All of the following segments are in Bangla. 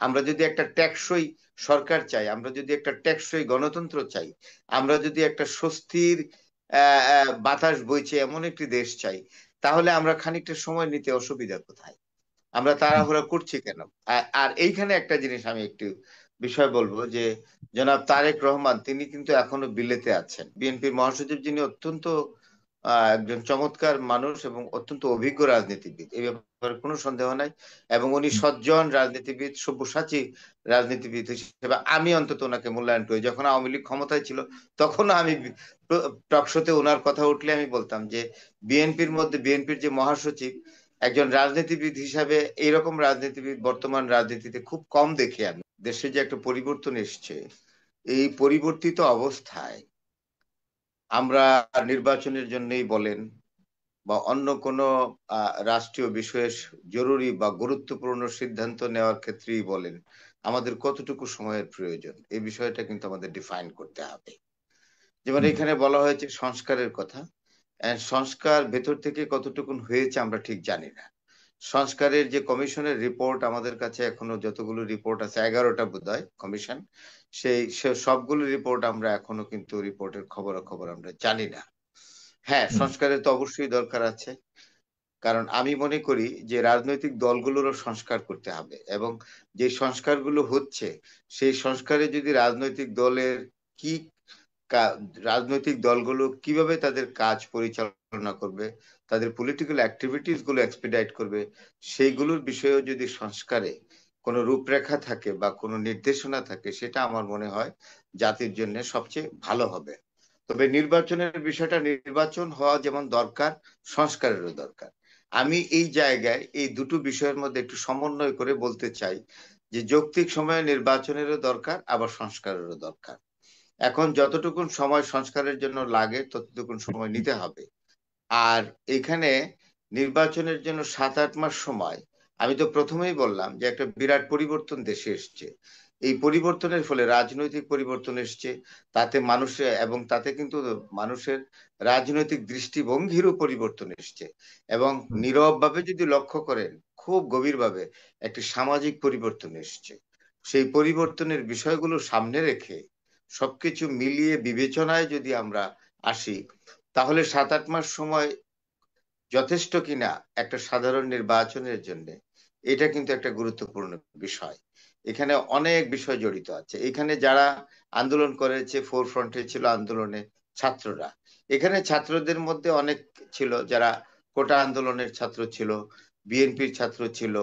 আমরা যদি একটা টেকসই সরকার চাই, আমরা যদি একটা টেকসই গণতন্ত্র চাই, আমরা যদি একটা স্বস্তির বাতাস বইছে এমন একটি দেশ চাই, তাহলে আমরা খানিকটা সময় নিতে অসুবিধা কোথায়? আমরা তাড়াহুড়া করছি কেন? আর এইখানে একটা জিনিস আমি একটু বিষয় বলবো যে জনাব তারেক রহমান তিনি কিন্তু এখনো বিলেতে আছেন। বিএনপির মহাসচিব, যিনি অত্যন্ত একজন চমৎকার মানুষ এবং অত্যন্ত অভিজ্ঞ রাজনীতিবিদ, এই ব্যাপারে কোনো সন্দেহ নাই। এবং উনি সজ্জন রাজনীতিবিদ, সব্যসাচী রাজনীতিবিদ হিসেবে আমি অন্তত ওনাকে মূল্যায়ন করি। যখন আওয়ামী লীগ ক্ষমতায় ছিল তখন আমি টকশোতে ওনার কথা উঠলে আমি বলতাম যে বিএনপির মধ্যে, বিএনপির যে মহাসচিব, একজন রাজনীতিবিদ হিসাবে এইরকম রাজনীতিবিদ বর্তমান রাজনীতিতে খুব কম দেখি আমি। দেশে যে একটা পরিবর্তন এসছে, এই পরিবর্তিত অবস্থায় আমরা নির্বাচনের জন্যই বলেন বা অন্য কোনো রাষ্ট্রীয় বিষয়ে জরুরি বা গুরুত্বপূর্ণ সিদ্ধান্ত নেওয়ার ক্ষেত্রেই বলেন, আমাদের কতটুকু সময়ের প্রয়োজন, এই বিষয়টা কিন্তু আমাদের ডিফাইন করতে হবে। যেমন এখানে বলা হয়েছে সংস্কারের কথা, সংস্কার ভেতর থেকে কতটুকু হয়েছে আমরা ঠিক জানি না। সংস্কারের যে কমিশনের রিপোর্ট আমাদের কাছে এখনো যতগুলো রিপোর্ট আছে, 11টা বোধহয় কমিশন, সেই সবগুলো রিপোর্ট আমরা এখনো কিন্তু রিপোর্টের খবর আমরা জানি না। হ্যাঁ, সংস্কারের তো অবশ্যই দরকার আছে, কারণ আমি মনে করি যে রাজনৈতিক দলগুলোরও সংস্কার করতে হবে, এবং যে সংস্কারগুলো হচ্ছে সেই সংস্কারে যদি রাজনৈতিক দলের কি রাজনৈতিক দলগুলো কিভাবে তাদের কাজ পরিচালনা করবে, তাদের পলিটিক্যাল অ্যাক্টিভিটিস গুলো এক্সপিডাইট করবে, সেইগুলোর বিষয়েও যদি সংস্কারে কোনো রূপরেখা থাকে বা কোনো নির্দেশনা থাকে, সেটা আমার মনে হয় জাতির জন্য সবচেয়ে ভালো হবে। তবে নির্বাচনের বিষয়টা, নির্বাচন হওয়া যেমন দরকার, সংস্কারেরও দরকার। আমি এই জায়গায় এই দুটো বিষয়ের মধ্যে একটু সমন্বয় করে বলতে চাই যে যৌক্তিক সময়ে নির্বাচনেরও দরকার, আবার সংস্কারেরও দরকার। এখন যতটুকুন সময় সংস্কারের জন্য লাগে ততটুকুন সময় নিতে হবে। আর এখানে নির্বাচনের জন্য 7-8 মাস সময়, আমি তো প্রথমেই বললাম যে একটা বিরাট পরিবর্তন দেশে এসছে। এই পরিবর্তনের ফলে রাজনৈতিক পরিবর্তন এসছে, তাতে মানুষের, এবং তাতে কিন্তু মানুষের রাজনৈতিক দৃষ্টিভঙ্গিরও পরিবর্তন এসছে। এবং নীরবভাবে যদি লক্ষ্য করেন, খুব গভীরভাবে একটি সামাজিক পরিবর্তন এসছে। সেই পরিবর্তনের বিষয়গুলো সামনে রেখে সবকিছু মিলিয়ে বিবেচনায় যদি আমরা আসি, তাহলে 7-8 মাস সময় যথেষ্ট কিনা একটা সাধারণ নির্বাচনের জন্য, এটা কিন্তু একটা গুরুত্বপূর্ণ বিষয়। এখানে অনেক বিষয় জড়িত আছে। এখানে যারা আন্দোলন করেছে, ফোর ফ্রন্টে ছিল আন্দোলনে ছাত্ররা। এখানে ছাত্রদের মধ্যে অনেক ছিল যারা কোটা আন্দোলনের ছাত্র ছিল, বিএনপির ছাত্র ছিল,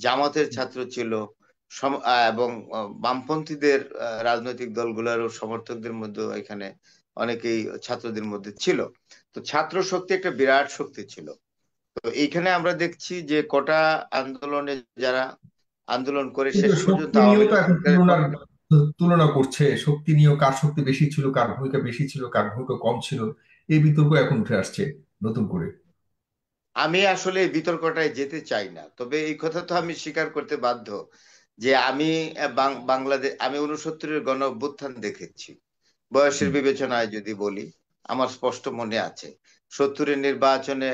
জামাতের ছাত্র ছিল, এবং বামপন্থীদের রাজনৈতিক দলগুলোর সমর্থকদের মধ্যে এখানে অনেকেই ছাত্রদের মধ্যে ছিল। তো ছাত্র শক্তি একটা বিরাট শক্তি ছিল। তো এইখানে আমরা দেখছি যে কোটা আন্দোলনে যারা আন্দোলন করে কিন্তু শেষ পর্যন্ত শক্তি আওয়ামী নিয়েও তো লীগ এখন সরকারের পক্ষে। তুলনা করছে, শক্তি নিয়েও কার শক্তি বেশি ছিল, কার ভূমিকা বেশি ছিল, কার ভূমিকা কম ছিল, এই বিতর্ক এখন উঠে আসছে নতুন করে। আমি আসলে এই বিতর্কটায় যেতে চাই না, তবে এই কথা তো আমি স্বীকার করতে বাধ্য যে আমি বাংলাদেশ, আমি 69-এর গণ অভ্যুত্থান দেখেছি। বয়সের হুম। বিবেচনায় যদি বলি, আমার স্পষ্ট মনে আছে 70-এর নির্বাচনে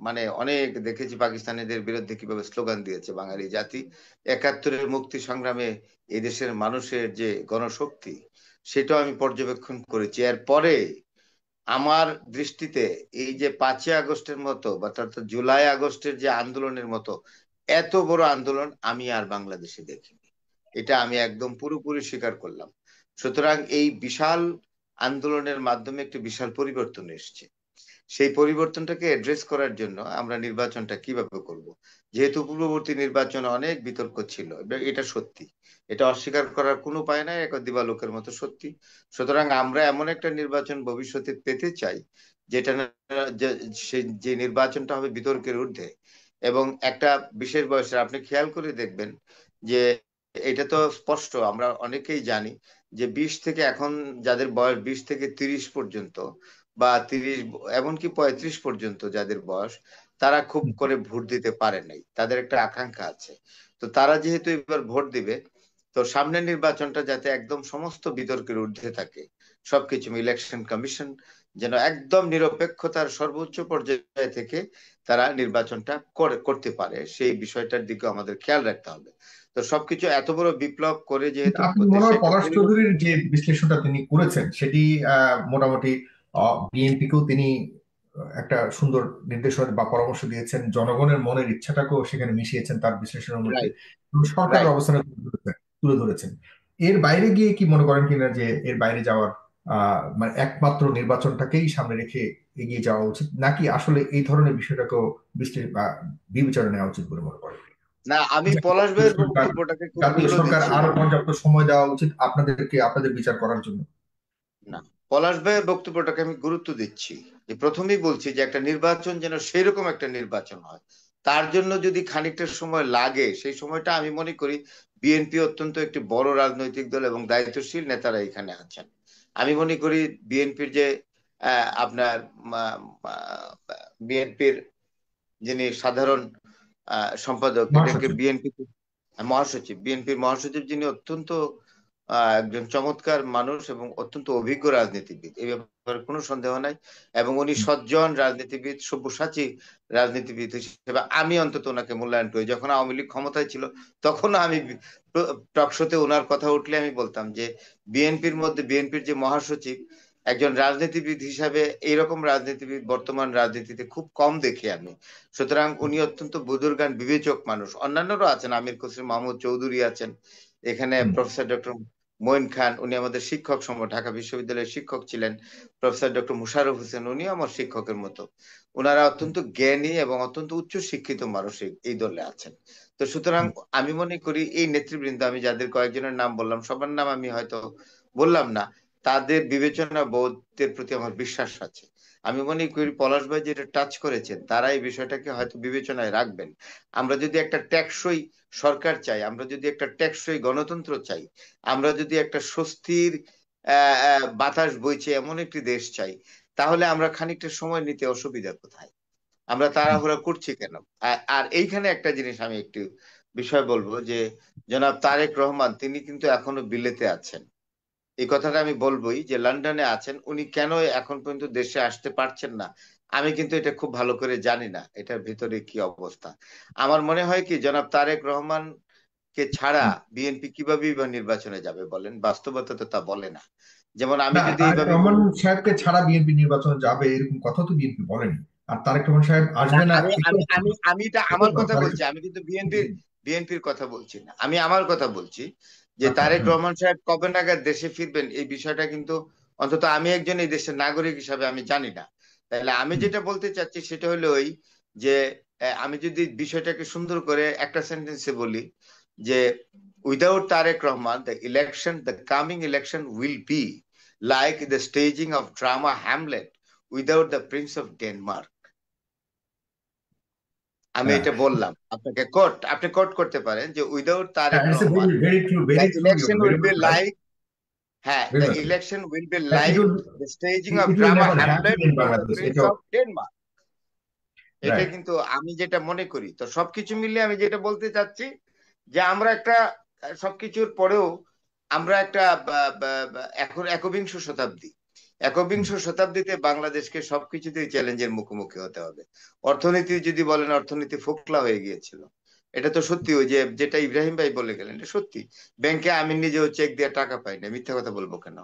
মানে অনেক দেখেছি পাকিস্তানিদের বিরুদ্ধে কিভাবে স্লোগান দিয়েছে বাঙালি জাতি। 71-এর মুক্তি সংগ্রামে এই দেশের মানুষের যে গণশক্তি, সেটাও আমি পর্যবেক্ষণ করেছি। এরপরে আমার দৃষ্টিতে এই যে 5ই আগস্টের মতো বা তার জুলাই আগস্টের যে আন্দোলনের মতো এত বড় আন্দোলন আমি আর বাংলাদেশে দেখিনি। এটা আমি একদম পুরোপুরি স্বীকার করলাম। সুতরাং এই বিশাল আন্দোলনের মাধ্যমে একটি বিশাল পরিবর্তন এসেছে। সেই পরিবর্তনটাকে অ্যাড্রেস করার জন্য আমরা নির্বাচনটা কিভাবে করব? যেহেতু পূর্ববর্তী নির্বাচনে অনেক বিতর্ক ছিল, এটা সত্যি, এটা অস্বীকার করার কোনো উপায় নাই, এক দিবালোকের মতো সত্যি। সুতরাং আমরা এমন একটা নির্বাচন ভবিষ্যতে পেতে চাই যেটা যে নির্বাচনটা হবে বিতর্কের ঊর্ধ্বে এবং একটা বিশেষ বয়সের। আপনি খেয়াল করে দেখবেন যে এটা তো স্পষ্ট, আমরা অনেকেই জানি যে 20 থেকে এখন যাদের বয়স 20 থেকে 30 পর্যন্ত, বা 30, এমনকি 35 পর্যন্ত যাদের বয়স, তারা খুব করে ভোট দিতে পারে নাই, তাদের একটা আকাঙ্ক্ষা আছে। তো তারা যেহেতু এবার ভোট দিবে, তো সামনের নির্বাচনটা যাতে একদম সমস্ত বিতর্কের ঊর্ধ্বে থাকে, সবকিছু, ইলেকশন কমিশন যেন একদম নিরপেক্ষতার সর্বোচ্চ পর্যায়ে থেকে তারা নির্বাচনটা করতে পারে, সেই বিষয়টার দিকে আমাদের খেয়াল রাখতে হবে। তো সবকিছু এত বড় বিপ্লব করে কিন্তু যেহেতু আপনি মনে দেশে হয় একটা পলাশ পরিবর্তন। চৌধুরীর যে বিশ্লেষণটা তিনি করেছেন সেটি মোটামুটি বিএনপিকেও তিনি একটা সুন্দর নির্দেশনা বা পরামর্শ দিয়েছেন, জনগণের মনের ইচ্ছাটাকেও সেখানে মিশিয়েছেন তার বিশ্লেষণের মধ্যে, রাইট, এবং সরকারের রাইট। অবস্থানে তুলে ধরেছেন। এর বাইরে গিয়ে কি মনে করেন কিনা যে এর বাইরে যাওয়ার মানে একমাত্র নির্বাচনটাকেই সামনে রেখে এগিয়ে যাওয়া উচিত, নাকি আসলে এই ধরনের বিষয়টাকেও বিবেচনা নেওয়া উচিত বলে মনে করেন? না, আমি পলাশ ভাইয়ের সরকার, বক্তব্যটাকে খুব জাতীয় মূল্য সরকার দিচ্ছি। আরো পর্যাপ্ত সময় দেওয়া উচিত আপনাদেরকে, আপনাদের বিচার করার জন্য? না, পলাশ ভাইয়ের বক্তব্যটাকে আমি গুরুত্ব দিচ্ছি। যে প্রথমেই বলছি যে একটা নির্বাচন যেন সেরকম একটা নির্বাচন হয়, তার জন্য যদি খানিকটা সময় লাগে, সেই সময়টা আমি মনে করি বিএনপি অত্যন্ত একটি বড় রাজনৈতিক দল এবং দায়িত্বশীল নেতারা এখানে আছেন। আমি মনে করি বিএনপির যে আপনার বিএনপির যিনি সাধারণ সম্পাদক, এটাকে মহাসচিব। বিএনপি মহাসচিব, বিএনপির মহাসচিব, যিনি অত্যন্ত একজন চমৎকার মানুষ এবং অত্যন্ত অভিজ্ঞ রাজনীতিবিদ, এই ব্যাপারে কোনো সন্দেহ নাই। এবং উনি সজ্জন রাজনীতিবিদ, সব্যসাচী রাজনীতিবিদ হিসেবে আমি অন্তত ওনাকে মূল্যায়ন করি। যখন আওয়ামী লীগ ক্ষমতায় ছিল তখন আমি টকশোতে ওনার কথা উঠলে আমি বলতাম যে বিএনপির মধ্যে, বিএনপির যে মহাসচিব, একজন রাজনীতিবিদ হিসাবে এইরকম রাজনীতিবিদ বর্তমান রাজনীতিতে খুব কম দেখি আমি। সুতরাং উনি অত্যন্ত বুজুর্গান বিবেচক মানুষ। অন্যান্যরাও আছেন, আমির খসরু মাহমুদ চৌধুরী আছেন এখানে, হুম। প্রফেসর ডক্টর মঈন খান, উনি আমাদের শিক্ষক সময় ঢাকা বিশ্ববিদ্যালয়ের শিক্ষক ছিলেন। প্রফেসর ডক্টর মুশাররফ হোসেন, উনিও আমার শিক্ষকের মতো। ওনারা অত্যন্ত জ্ঞানী এবং অত্যন্ত উচ্চ শিক্ষিত মানুষ এই দলে আছেন। তো সুতরাং আমি মনে করি এই নেতৃবৃন্দ, আমি যাদের কয়েকজনের নাম বললাম, সবার নাম আমি হয়তো বললাম না, তাদের বিবেচনা বোধের প্রতি আমার বিশ্বাস আছে। আমি মনে করি পলাশ ভাই যেটা টাচ করেছেন, তারা এই বিষয়টাকে হয়তো বিবেচনায় রাখবেন। আমরা যদি একটা টেকসই সরকার চাই, আমরা যদি একটা টেকসই গণতন্ত্র চাই, আমরা যদি একটা স্বস্তির বাতাস বইছে এমন একটি দেশ চাই, তাহলে আমরা খানিকটা সময় নিতে অসুবিধা কোথায়? আমরা তাড়াহুড়া করছি কেন? আর এইখানে একটা জিনিস আমি একটু বিষয় বলবো যে জনাব তারেক রহমান, তিনি কিন্তু এখনো বিলেতে আছেন। এই কথাটা আমি বলবোই যে লন্ডনে আছেন উনি, কেন এখন পর্যন্ত দেশে আসতে পারছেন না আমি কিন্তু এটা খুব ভালো করে জানি না, এটার ভিতরে কি অবস্থা। আমার মনে হয় কি, জনাব তারেক রহমান কে ছাড়া বিএনপি কিভাবে বা নির্বাচনে যাবে বলেন? বাস্তবতা তো তা বলে না। যেমন আমি না, যদি তারেক এইভাবে রহমান বলি, সাহেবকে ছাড়া বিএনপি নির্বাচনে যাবে এরকম কথা তো বিএনপি বলেনি। আর তারেক রহমান সাহেব না, আসবে না আমি এটাও আমি আমি আমি এটা এটাও আমার কথা তারেক। বলছি, আমি কিন্তু বিএনপির কথা বলছি না, আমি আমার কথা বলছি। যে আচ্ছা, তারেক হ্যাঁ। রহমান সাহেব কবে নাগাদ দেশে ফিরবেন এই বিষয়টা কিন্তু অন্তত আমি একজন এই দেশের নাগরিক হিসাবে আমি জানি না। তাহলে আমি হুম। যেটা বলতে চাচ্ছি সেটা হলো ওই যে আমি যদি বিষয়টাকে সুন্দর করে একটা সেন্টেন্সে বলি যে without Tarek Rahman the coming election will be like the staging of drama Hamlet without the prince of Denmark. আমি হ্যাঁ, এটা বললাম আপনাকে, আপনি কোট করতে পারেন যে without Tarique it's Rahman very very true, the very true, election very will be much right, like, হ্যাঁ, very the much right. Election will be it like will, the staging of it will drama never happen Hamlet in without the Bangladesh, prince এটাও অফ ডেনমার্ক। এটা রাইট। কিন্তু আমি যেটা মনে করি, তো সবকিছু মিলিয়ে আমি যেটা বলতে চাচ্ছি যে আমরা একটা সবকিছুর পরেও আমরা একটা এখন একবিংশ শতাব্দী, একবিংশ শতাব্দীতে বাংলাদেশকে সবকিছুতেই চ্যালেঞ্জের মুখোমুখি হতে হবে। অর্থনীতি যদি বলেন, অর্থনীতি ফোকলা হয়ে গিয়েছিল, এটা তো সত্যি। ওই যে যেটা ইব্রাহিম ভাই বলে গেলেন এটা সত্যি। ব্যাংকে আমি নিজেও চেক দিয়ে টাকা পাই না, মিথ্যা কথা বলবো কেন?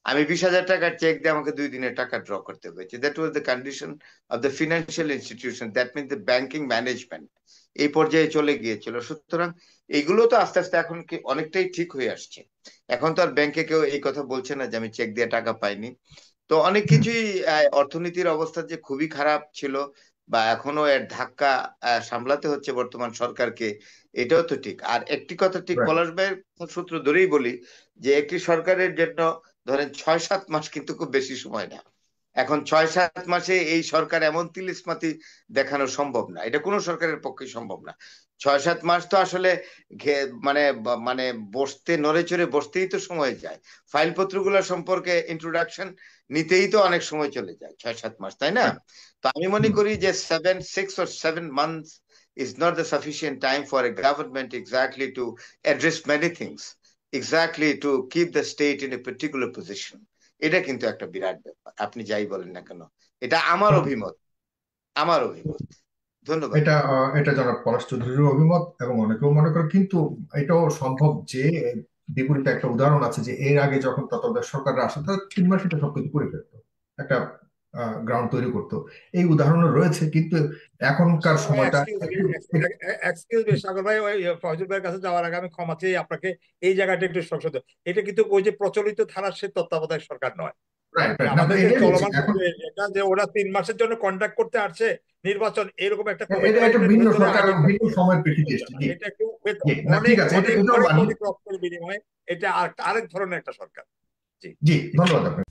আমি 20,000 টাকার চেক দিয়ে আমাকে 2 দিনের টাকা ড্র করতে হয়েছে। That was the condition of the financial institution, that mean the banking management এই পর্যায়ে চলে গিয়েছিল। সুতরাং এগুলো তো আস্তে আস্তে এখন কি অনেকটাই ঠিক হয়ে আসছে। এখন তো আর ব্যাংকে কেউ এই কথা বলছে না যে আমি চেক দিয়ে টাকা পাইনি। তো অনেক কিছুই অর্থনীতির অবস্থা যে খুবই খারাপ ছিল বা এখনো এর ধাক্কা সামলাতে হচ্ছে বর্তমান সরকারকে, এটাও তো ঠিক। আর একটি কথা ঠিক, পলাশ ভাইয়ের সূত্র ধরেই বলি যে একটি সরকারের জন্য ধরেন 6-7 মাস কিন্তু খুব বেশি সময় না। এখন 6-7 মাসে এই সরকার এমন তিলিস্মাতি দেখানো সম্ভব না, এটা কোনো সরকারের পক্ষে সম্ভব না। 6-7 মাস তো আসলে মানে মানে বসতে, নড়ে চড়ে বসতেই তো সময় যায়। ফাইলপত্রগুলো সম্পর্কে ইন্ট্রোডাকশন নিতেই তো অনেক সময় চলে যায়, 6-7 মাস, তাই না? তো আমি মনে করি যে 6 or 7 months is not the sufficient time for a government exactly to address many things, exactly to keep the state in a particular position. এটা কিন্তু একটা বিরাট ব্যাপার, আপনি যাই বলেন না কেন। এটা আমার অভিমত, আমার অভিমত। ধন্যবাদ। এটা জনাব পলাশ চৌধুরীর অভিমত এবং অনেকেও মনে করে, কিন্তু এটাও সম্ভব যে বিপরীতে একটা উদাহরণ আছে যে এর আগে যখন তত্ত্বাবধায়ক সরকাররা আসে তারা 3 মাসে এটা সবকিছু করে ফেলতো, একটা গ্রাউন্ড তৈরি করতো। এই উদাহরণও রয়েছে, কিন্তু এখনকার সময়টা একটু এক্সকিউজ মি সাগর ভাই, ওই ফয়জুল ভাইয়ের কাছে যাওয়ার আগে আমি ক্ষমা চেয়ে আপনাকে এই জায়গাটা একটু সংশোধন। এটা কিন্তু ওই যে প্রচলিত ধারার সে তত্ত্বাবধায়ক সরকার নয়। রাইট রাইট না, আমাদের যে এটাই বলছি চলমান এখন। এটা যে ওরা 3 মাসের জন্য কন্ডাক্ট করতে আসছে নির্বাচন, এরকম একটা এটা একটা কমিটমেন্টের ভিন্ন ভেতরে সরকার এবং আইনের ভিন্ন সময়ের প্রেক্ষিতে এসেছে। জি এটা একটু জি, না অনেক ঠিক আছে, অনেক এটাও অনেক মানি। অনেক রক্তের বিনিময়ে এটা আরেক ধরনের একটা সরকার। জি। জি, ধন্যবাদ আপনাকে।